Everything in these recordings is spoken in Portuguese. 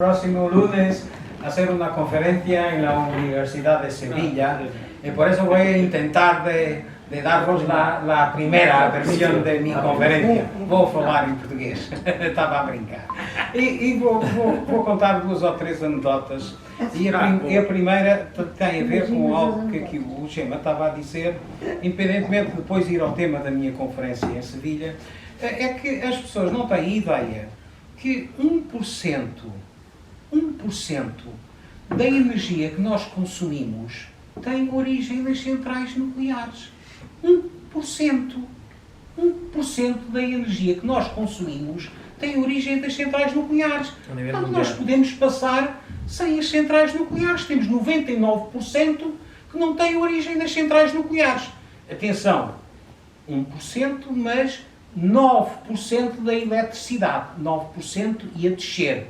Próximo lunes hacer una conferencia en la Universidad de Sevilla y por eso voy a intentar de daros la primera versión de mi conferência. Vou falar em português, estava a brincar. E vou contar duas ou três anedotas. E a primeira tem a ver com algo que aqui o Gemma estava a dizer, independentemente de depois ir ao tema da minha conferência em Sevilha, é que as pessoas não têm ideia que 1% da energia que nós consumimos tem origem nas centrais nucleares. 1% da energia que nós consumimos tem origem das centrais nucleares. Então nós podemos passar sem as centrais nucleares. Temos 99% que não tem origem nas centrais nucleares. Atenção, 1%, mas 9% da eletricidade. 9% e a descer.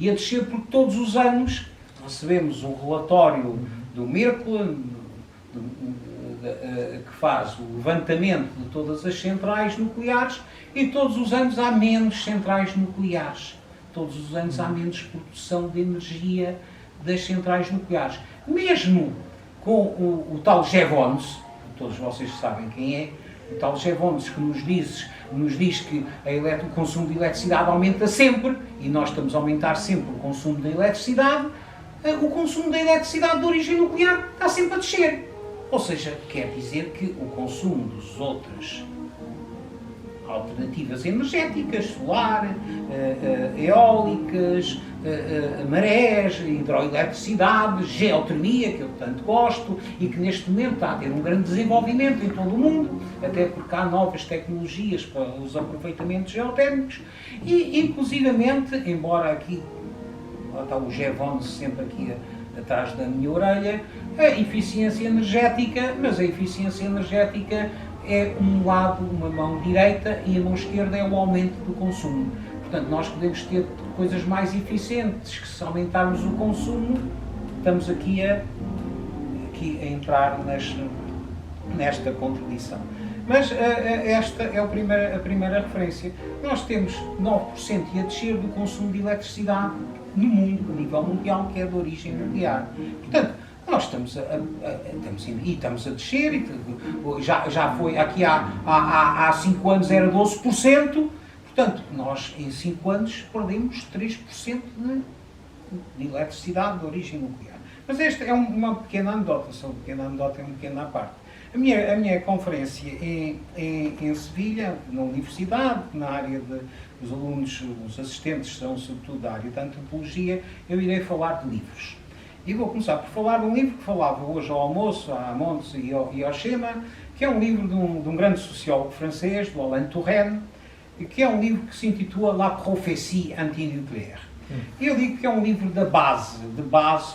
E a descer porque todos os anos recebemos um relatório do Merkel, que faz o levantamento de todas as centrais nucleares, e todos os anos há menos centrais nucleares. Todos os anos há menos produção de energia das centrais nucleares. Mesmo com o tal Jevons, todos vocês sabem quem é, o tal Jevons que nos diz que o consumo de eletricidade aumenta sempre, e nós estamos a aumentar sempre o consumo de eletricidade, o consumo de eletricidade de origem nuclear está sempre a descer. Ou seja, quer dizer que o consumo das outras alternativas energéticas, solar, eólicas, marés, hidroeletricidade, geotermia, que eu tanto gosto e que neste momento está a ter um grande desenvolvimento em todo o mundo, até porque há novas tecnologias para os aproveitamentos geotérmicos e, inclusivamente, embora aqui está o Jevons sempre aqui atrás da minha orelha, a eficiência energética, mas a eficiência energética é um lado, uma mão direita, e a mão esquerda é o aumento do consumo. Portanto, nós podemos ter coisas mais eficientes, que se aumentarmos o consumo, estamos aqui a entrar nesta contradição. Mas esta é a primeira referência. Nós temos 9% e a descer do consumo de eletricidade no mundo, a nível mundial, que é de origem nuclear. Portanto, nós estamos a descer, e já foi, aqui há 5 anos era 12%, portanto, nós em 5 anos perdemos 3% de eletricidade de origem nuclear. Mas esta é uma pequena anedota, só uma pequena anedota, é uma pequena parte. A minha conferência em Sevilha, na universidade, na área dos alunos, os assistentes são sobretudo da área da antropologia, eu irei falar de livros. E vou começar por falar de um livro que falava hoje ao almoço, à Montes e ao Schema, que é um livro de um grande sociólogo francês, do Alain Touraine, que é um livro que se intitula La Prophétie antinucléaire. E eu digo que é um livro de base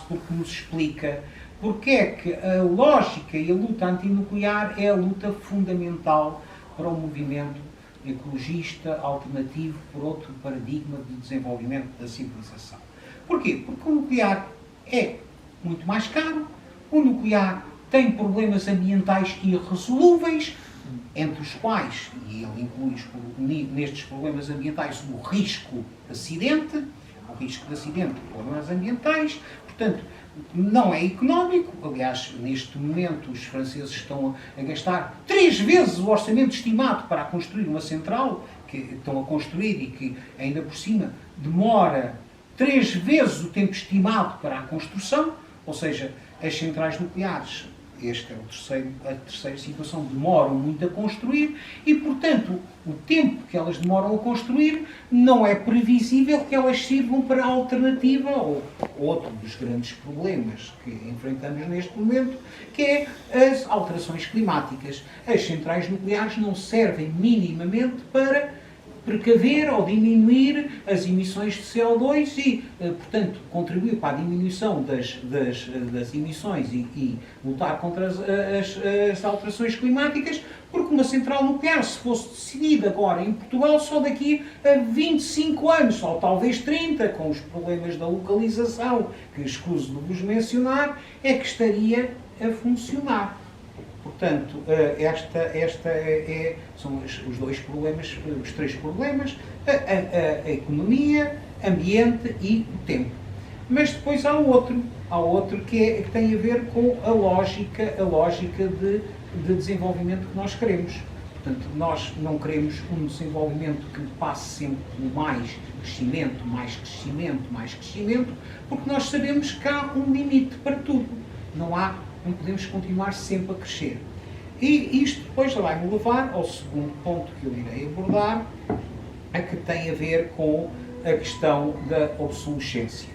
porque nos explica porque é que a lógica e a luta antinuclear é a luta fundamental para o movimento ecologista alternativo por outro paradigma de desenvolvimento da civilização. Porquê? Porque o nuclear é muito mais caro, o nuclear tem problemas ambientais irresolúveis, entre os quais, e ele inclui nestes problemas ambientais o risco de acidente, problemas ambientais, portanto, não é económico. Aliás, neste momento os franceses estão a gastar 3 vezes o orçamento estimado para construir uma central, que estão a construir e que ainda por cima demora 3 vezes o tempo estimado para a construção, ou seja, as centrais nucleares, esta é a terceira situação, demoram muito a construir e, portanto, o tempo que elas demoram a construir não é previsível que elas sirvam para a alternativa ou outro dos grandes problemas que enfrentamos neste momento, que é as alterações climáticas. As centrais nucleares não servem minimamente para precaver ou diminuir as emissões de CO2 e, portanto, contribuir para a diminuição das emissões e lutar contra as alterações climáticas, porque uma central nuclear, se fosse decidida agora em Portugal, só daqui a 25 anos, ou talvez 30, com os problemas da localização, que escuso de vos mencionar, é que estaria a funcionar. Portanto, são os dois problemas, os três problemas, a economia, ambiente e o tempo. Mas depois há outro que tem a ver com a lógica de desenvolvimento que nós queremos. Portanto, nós não queremos um desenvolvimento que passe sempre por mais crescimento, mais crescimento, mais crescimento, porque nós sabemos que há um limite para tudo. Não podemos continuar sempre a crescer. E isto depois vai-me levar ao segundo ponto que eu irei abordar, a que tem a ver com a questão da obsolescência.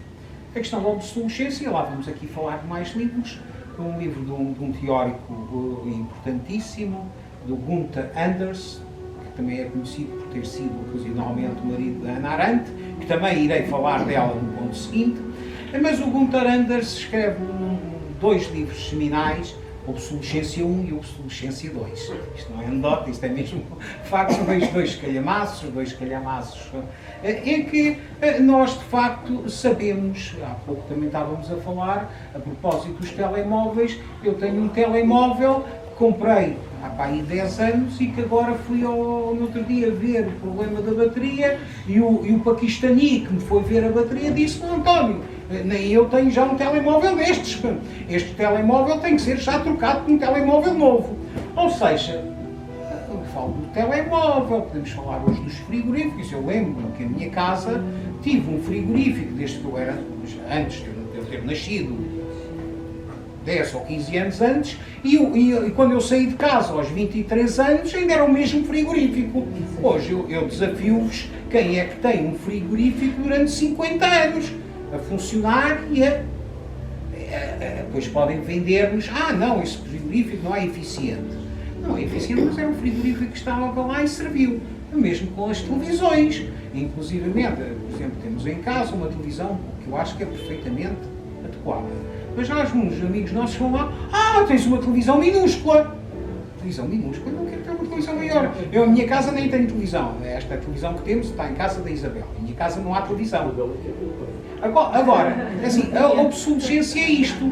A questão da obsolescência, lá vamos aqui falar de mais livros, um livro de um teórico importantíssimo, do Gunther Anders, que também é conhecido por ter sido ocasionalmente o marido da Hannah Arendt, que também irei falar dela no ponto seguinte, mas o Gunther Anders escreve dois livros seminais, Obsolescência 1 e Obsolescência 2. Isto não é anedota, isto é mesmo facto, são dois calhamaços, em que nós de facto sabemos, há pouco também estávamos a falar, a propósito dos telemóveis, eu tenho um telemóvel que comprei há aí 10 anos e que agora fui no outro dia ver o problema da bateria e o paquistani que me foi ver a bateria disse-me: António, nem eu tenho já um telemóvel destes. Este telemóvel tem que ser já trocado por um telemóvel novo. Ou seja, eu falo do telemóvel, podemos falar hoje dos frigoríficos. Eu lembro-me que a minha casa tive um frigorífico desde que eu era, antes de eu ter nascido, 10 ou 15 anos antes, e quando eu saí de casa aos 23 anos ainda era o mesmo frigorífico. Hoje eu desafio-vos, quem é que tem um frigorífico durante 50 anos a funcionar e depois podem vender-nos: não, esse frigorífico não é eficiente. Não é eficiente, mas é um frigorífico que estava lá e serviu. O mesmo com as televisões. Inclusivamente, por exemplo, temos em casa uma televisão que eu acho que é perfeitamente adequada. Mas há uns amigos nossos que vão lá: tens uma televisão minúscula. Televisão minúscula? Eu não quero ter uma televisão maior. Eu, em minha casa, nem tenho televisão. Esta televisão que temos está em casa da Isabel. Em minha casa não há televisão. Agora, assim, a obsolescência é isto.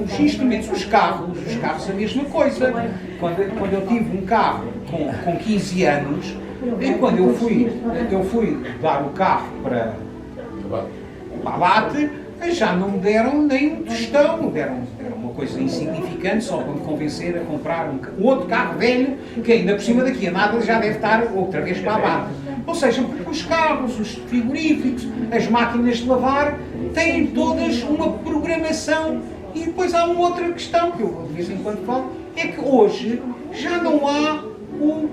Os instrumentos, os carros a mesma coisa. Quando eu tive um carro com 15 anos, e quando eu fui dar o carro para abate, já não me deram nem um tostão, deram uma coisa insignificante só para me convencer a comprar um outro carro velho, que ainda por cima daqui a nada já deve estar outra vez para abate. Ou seja, porque os carros, os frigoríficos, as máquinas de lavar têm todas uma programação. E depois há uma outra questão que eu de vez em quando falo, é que hoje já não há o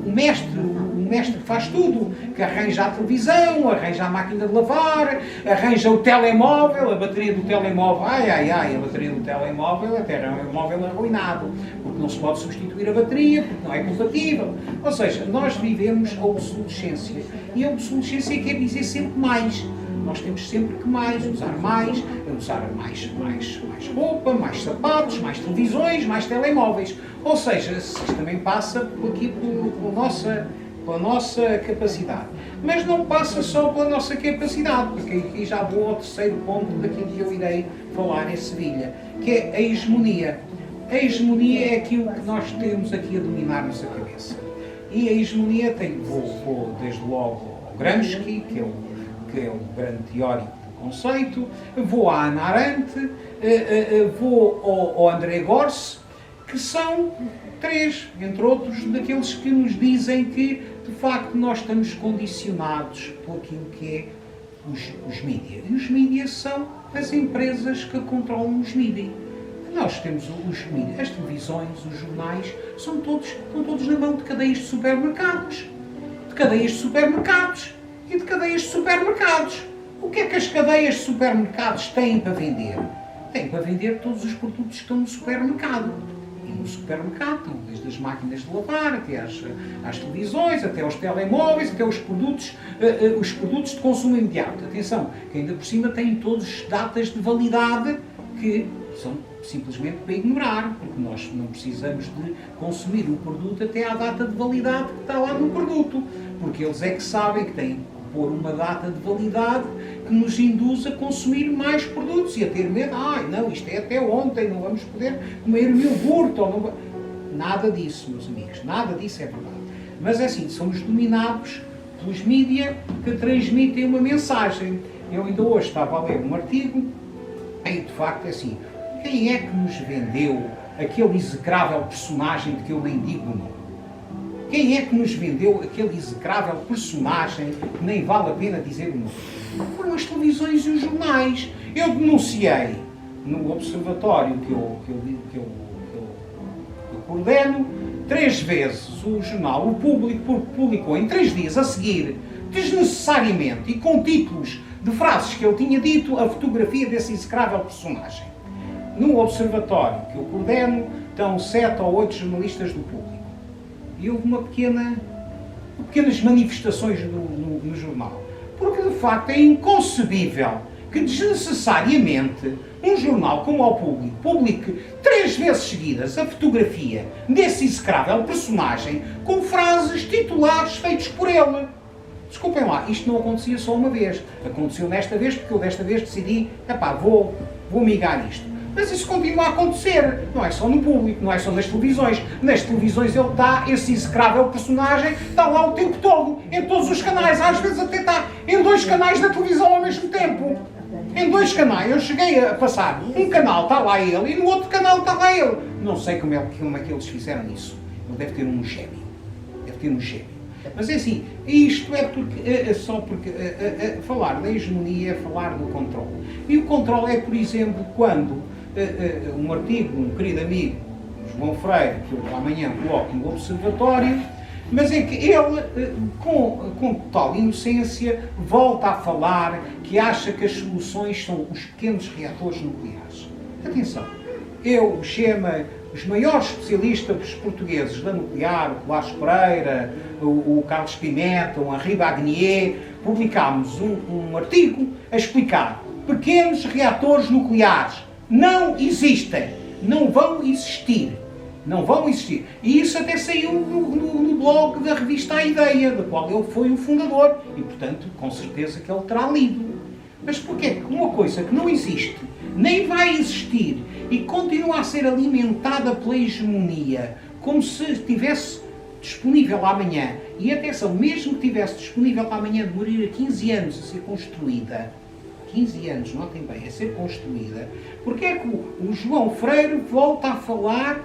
mestre que faz tudo, que arranja a televisão, arranja a máquina de lavar, arranja o telemóvel, a bateria do telemóvel, a bateria do telemóvel, até é um móvel arruinado, porque não se pode substituir a bateria, porque não é compatível. Ou seja, nós vivemos a obsolescência, e a obsolescência quer dizer sempre mais. Nós temos sempre que usar mais roupa, mais sapatos, mais televisões, mais telemóveis. Ou seja, isto também passa pela nossa capacidade. Mas não passa só pela nossa capacidade, porque aqui já vou ao terceiro ponto daquilo que eu irei falar em Sevilha, que é a hegemonia. A hegemonia é aquilo que nós temos aqui a dominar nossa cabeça. E a hegemonia vou desde logo ao Gramsci, que é o grande teórico do conceito, vou à Hannah Arendt, vou ao André Gorz, que são três, entre outros, daqueles que nos dizem que, de facto, nós estamos condicionados por aquilo que é os mídias. E os mídias são as empresas que controlam os mídias. Nós temos os mídias, as televisões, os jornais, estão todos na mão de cadeias de supermercados. E de cadeias de supermercados. O que é que as cadeias de supermercados têm para vender? Têm para vender todos os produtos que estão no supermercado. E no supermercado, desde as máquinas de lavar, até às televisões, até aos telemóveis, até os produtos de consumo imediato. Atenção, que ainda por cima têm todos datas de validade que são simplesmente para ignorar, porque nós não precisamos de consumir o produto até à data de validade que está lá no produto, porque eles é que sabem que têm que pôr uma data de validade que nos induz a consumir mais produtos e a ter medo: não, isto é até ontem, não vamos poder comer iogurte, ou não... Nada disso, meus amigos, nada disso é verdade. Mas é assim, somos dominados pelos mídias que transmitem uma mensagem. Eu ainda hoje estava a ler um artigo e, de facto, é assim, quem é que nos vendeu aquele execrável personagem de que eu nem digo o nome? Quem é que nos vendeu aquele execrável personagem que nem vale a pena dizer o nome? Foram as televisões e os jornais. Eu denunciei no observatório que eu coordeno 3 vezes o jornal, o Público, publicou em 3 dias a seguir, desnecessariamente e com títulos de frases que ele tinha dito, a fotografia desse execrável personagem. No observatório que eu coordeno estão 7 ou 8 jornalistas do Público. E houve pequenas manifestações no jornal. Porque, de facto, é inconcebível que desnecessariamente um jornal como o Público publique 3 vezes seguidas a fotografia desse execrável personagem com frases titulares feitos por ele. Desculpem lá, isto não acontecia só uma vez. Aconteceu desta vez porque eu desta vez decidi, vou migar isto. Mas isso continua a acontecer. Não é só no Público, não é só nas televisões. Nas televisões ele está, esse execrável personagem, está lá o tempo todo, em todos os canais. Às vezes até está em 2 canais da televisão ao mesmo tempo. Em 2 canais. Eu cheguei a passar. Um canal está lá ele e no outro canal está lá ele. Não sei como é que eles fizeram isso. Ele deve ter um gêmeo. Mas é assim, isto é só porque falar da hegemonia é falar do controle. E o controle é, por exemplo, quando um artigo, um querido amigo, João Freire, que eu amanhã coloco no observatório, mas é que ele, com total inocência, volta a falar que acha que as soluções são os pequenos reatores nucleares. Atenção, eu, o Chema, os maiores especialistas portugueses da nuclear, o Colares Pereira, o Carlos Pimenta, o Henri Bagnier, publicámos um artigo a explicar pequenos reatores nucleares não existem, não vão existir. E isso até saiu no blog da revista A Ideia, da qual ele foi o fundador. E, portanto, com certeza que ele terá lido. Mas porquê que uma coisa que não existe, nem vai existir, e continua a ser alimentada pela hegemonia, como se estivesse disponível amanhã, e atenção, mesmo que estivesse disponível amanhã, demoraria 15 anos a ser construída, 15 anos, notem bem, a ser construída, porque é que o João Freire volta a falar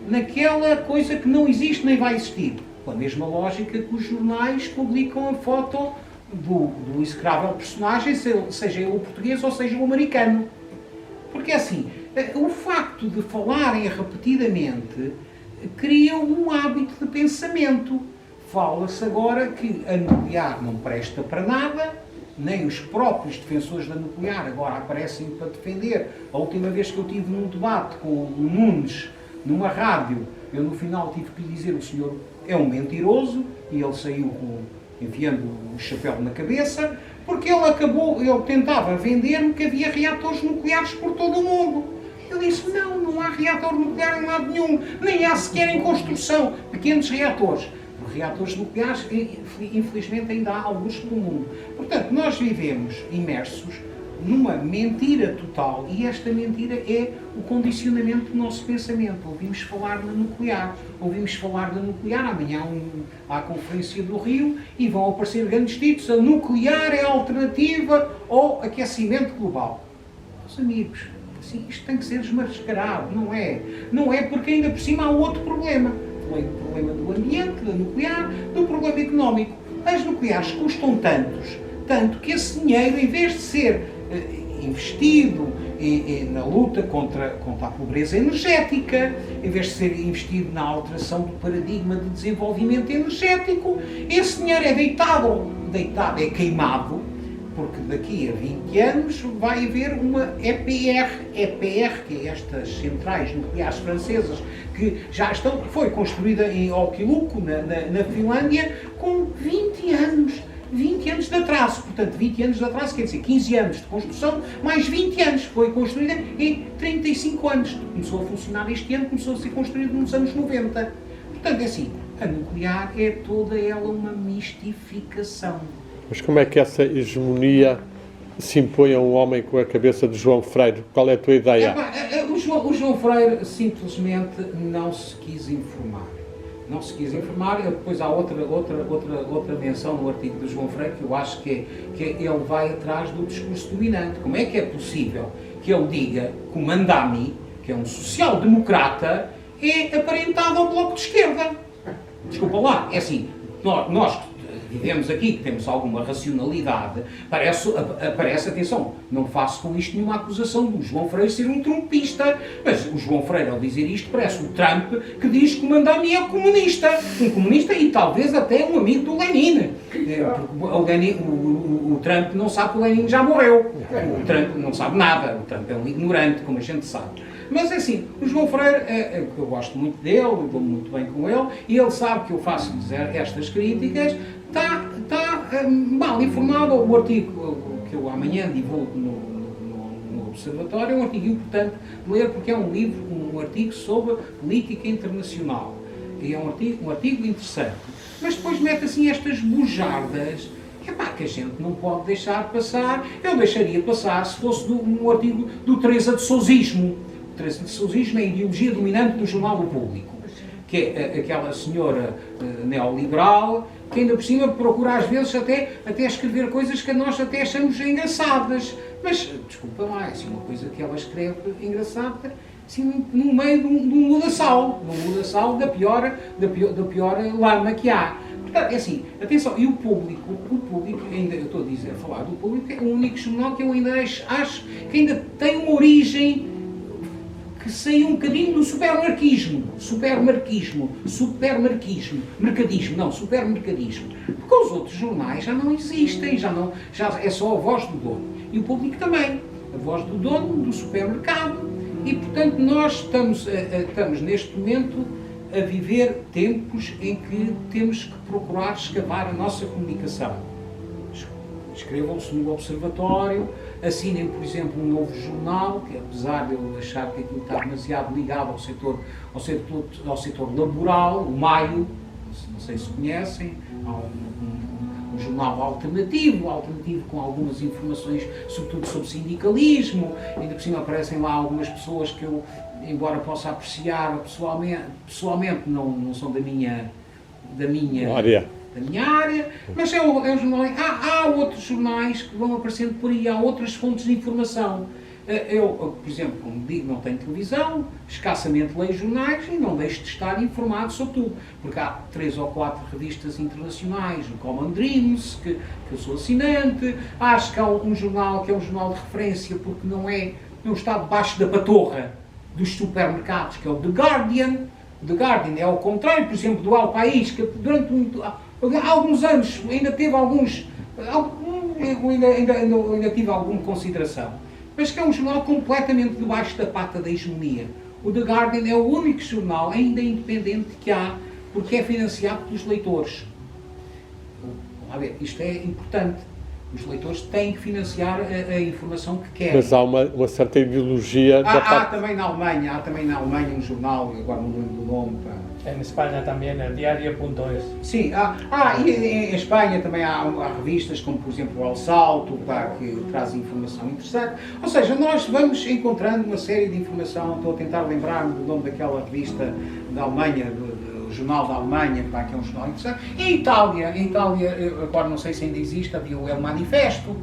naquela coisa que não existe nem vai existir? Com a mesma lógica que os jornais publicam a foto do execrável personagem, seja ele o português ou seja o americano. Porque assim, o facto de falarem repetidamente cria um hábito de pensamento. Fala-se agora que a nuclear não presta para nada, nem os próprios defensores da nuclear agora aparecem para defender. A última vez que eu tive num debate com o Nunes, numa rádio, eu no final tive que lhe dizer: o senhor é um mentiroso, e ele saiu enfiando o chapéu na cabeça, porque ele tentava vender-me que havia reatores nucleares por todo o mundo. Eu disse: não há reator nuclear em lado nenhum, nem há sequer em construção, pequenos reatores. Reatores nucleares, infelizmente, ainda há alguns pelo mundo. Portanto, nós vivemos imersos numa mentira total, e esta mentira é o condicionamento do nosso pensamento. Ouvimos falar da nuclear, amanhã há a Conferência do Rio e vão aparecer grandes títulos: a nuclear é a alternativa ao aquecimento global. Meus amigos, assim, isto tem que ser desmascarado, não é? Não é, porque ainda por cima há outro problema. Falei do problema do ambiente, da nuclear, do problema económico. As nucleares custam tanto que esse dinheiro, em vez de ser investido na luta contra a pobreza energética, em vez de ser investido na alteração do paradigma de desenvolvimento energético, esse dinheiro é queimado, porque daqui a 20 anos vai haver uma EPR, que é estas centrais nucleares francesas, que foi construída em Olkiluoto, na Finlândia, com 20 anos de atraso. Portanto, 20 anos de atraso quer dizer 15 anos de construção, mais 20 anos. Foi construída em 35 anos. Começou a funcionar este ano, começou a ser construída nos anos 90. Portanto, é assim, a nuclear é toda ela uma mistificação. Mas como é que essa hegemonia se impõe a um homem com a cabeça de João Freire? Qual é a tua ideia? O João Freire simplesmente não se quis informar. não se quis informar. Depois há outra menção no artigo de João Freire, que eu acho que ele vai atrás do discurso dominante. Como é que é possível que ele diga que o Mandami, que é um social-democrata, é aparentado ao Bloco de Esquerda? Desculpa lá, é assim, nós vivemos aqui, que temos alguma racionalidade, parece, atenção, não faço com isto nenhuma acusação do João Freire ser um trumpista, mas o João Freire, ao dizer isto, parece o Trump que diz que o Mandami é comunista, um comunista e talvez até um amigo do Lenin. O Trump não sabe que o Lenin já morreu, o Trump não sabe nada, o Trump é um ignorante, como a gente sabe. Mas assim, o João Freire, eu gosto muito dele, eu dou muito bem com ele, e ele sabe que eu faço-lhes estas críticas, está mal informado. O artigo que eu amanhã divulgo no Observatório é um artigo importante de ler, porque é um artigo sobre política internacional. E é um artigo interessante. Mas depois mete assim estas bujardas que a gente não pode deixar passar. Eu deixaria passar se fosse um artigo do Teresa de Souzismo. O Teresa de Souzismo é a ideologia dominante do Jornal do Público, que é aquela senhora neoliberal que ainda por cima procura às vezes até escrever coisas que nós até achamos engraçadas. Mas, desculpa lá, é assim uma coisa que ela escreve engraçada, assim, no meio de um mudaçal da pior lama que há. Portanto, é assim, atenção, e o público, ainda eu estou a falar do Público, é o único jornal que eu ainda acho que ainda tem uma origem que saiu um bocadinho do supermercadismo, porque os outros jornais já não existem, já é só a voz do dono, e o Público também, a voz do dono do supermercado, e portanto nós estamos neste momento a viver tempos em que temos que procurar escavar a nossa comunicação. Inscrevam-se no Observatório, assinem, por exemplo, um novo jornal, que apesar de eu achar que aquilo está demasiado ligado ao setor laboral, o Maio, não sei se conhecem, há um jornal alternativo com algumas informações, sobretudo sobre sindicalismo, ainda por cima aparecem lá algumas pessoas que eu, embora possa apreciar pessoalmente não são da minha área, mas é um jornal. Há outros jornais que vão aparecendo por aí, há outras fontes de informação. Eu, por exemplo, como digo, não tenho televisão, escassamente leio jornais e não deixo de estar informado sobre tudo, porque há 3 ou 4 revistas internacionais, o Common Dreams, que eu sou assinante, acho que há um jornal que é um jornal de referência porque não está debaixo da patorra dos supermercados, que é o The Guardian. O The Guardian é ao contrário, por exemplo, do El País, que durante alguns anos ainda teve ainda tive alguma consideração, mas que é um jornal completamente debaixo da pata da hegemonia. O The Guardian é o único jornal ainda independente que há, porque é financiado pelos leitores. Isto é importante. Os leitores têm que financiar a informação que querem. Mas há uma certa ideologia da parte... Há também na Alemanha um jornal, agora não lembro do nome. Em Espanha também, el diario.es. Sim, e em Espanha também há revistas como, por exemplo, o El Salto, que traz informação interessante. Ou seja, nós vamos encontrando uma série de informação. Estou a tentar lembrar-me do nome daquela revista da Alemanha, o Jornal da Alemanha, que é um jornal interessante. Em Itália, agora não sei se ainda existe, havia o El Manifesto,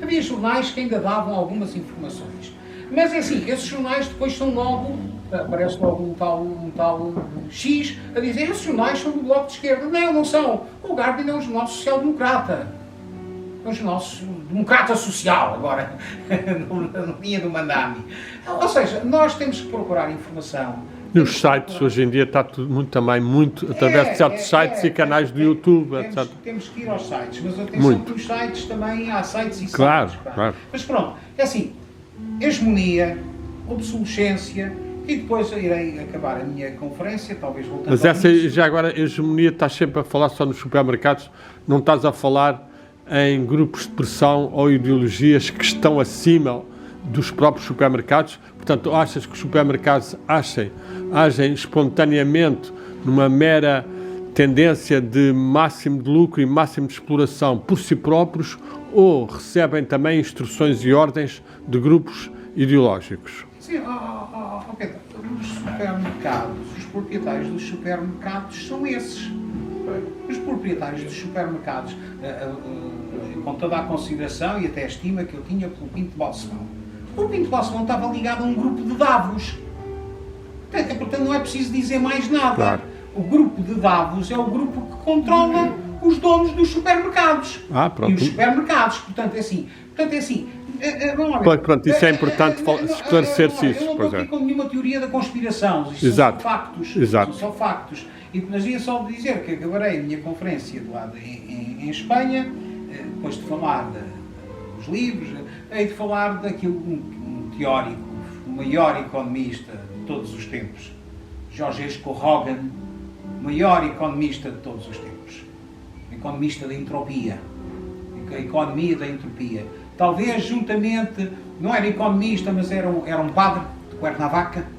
havia jornais que ainda davam algumas informações. Mas é assim, esses jornais depois são logo, aparece logo um tal X a dizer, esses jornais são do Bloco de Esquerda. Não são. O Guardian é um jornal social-democrata. É um jornal democrata social, agora, na linha do Mandami. Ou seja, nós temos que procurar informação. Nos sites, hoje em dia, está tudo muito através de certos sites e canais do YouTube, etc. Temos que ir aos sites, mas atenção que os sites também, há sites e sites. Claro. Mas pronto, é assim, hegemonia, obsolescência, e depois irei acabar a minha conferência, talvez voltando. Mas essa, já agora, a hegemonia, estás sempre a falar só nos supermercados, não estás a falar em grupos de pressão ou ideologias que estão acima dos próprios supermercados? Portanto, achas que os supermercados agem espontaneamente numa mera tendência de máximo de lucro e máximo de exploração por si próprios, ou recebem também instruções e ordens de grupos ideológicos? Sim, Pedro, os supermercados, os proprietários dos supermercados são esses. Os proprietários dos supermercados, com toda a consideração e até a estima que eu tinha pelo Pinto de Balsemão, o Pinto de Balsemão estava ligado a um grupo de Davos. Portanto, não é preciso dizer mais nada. Claro. O grupo de Davos é o grupo que controla os donos dos supermercados. Pronto. E os supermercados. Portanto, é assim. Vamos lá ver. Pois, pronto, isso é importante esclarecer-se isso. Eu não Pois estou é. aqui com nenhuma teoria da conspiração. Isto Exato. são factos. Exato. São só factos. Mas ia só dizer que acabarei a minha conferência de lá em Espanha, depois de falar dos livros, hei de falar daquilo um teórico, o maior economista de todos os tempos, George Esco Rogan, o maior economista de todos os tempos, economista da entropia, a economia da entropia. Talvez juntamente, não era economista, mas era um padre de Cuernavaca,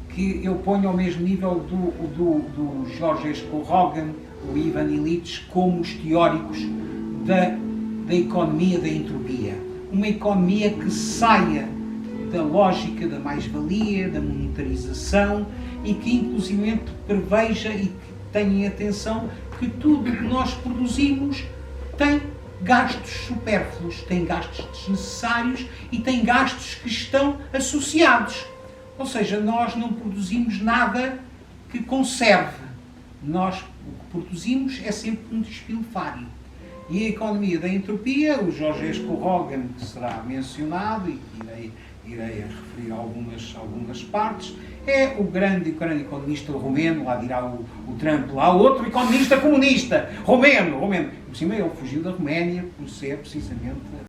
que eu ponho ao mesmo nível do George Esco Rogan, o Ivan Illich, como os teóricos da economia da entropia. Uma economia que saia da lógica da mais-valia, da monetarização e que inclusive preveja e que tenha atenção que tudo o que nós produzimos tem gastos supérfluos, tem gastos desnecessários e tem gastos que estão associados. Ou seja, nós não produzimos nada que conserve. Nós, o que produzimos é sempre um despilfarre. E a economia da entropia, o George Esco Rogan, que será mencionado e que irei referir algumas partes, é o grande economista romeno, lá dirá o Trump, lá outro economista comunista, romeno. Por cima ele fugiu da Roménia por ser precisamente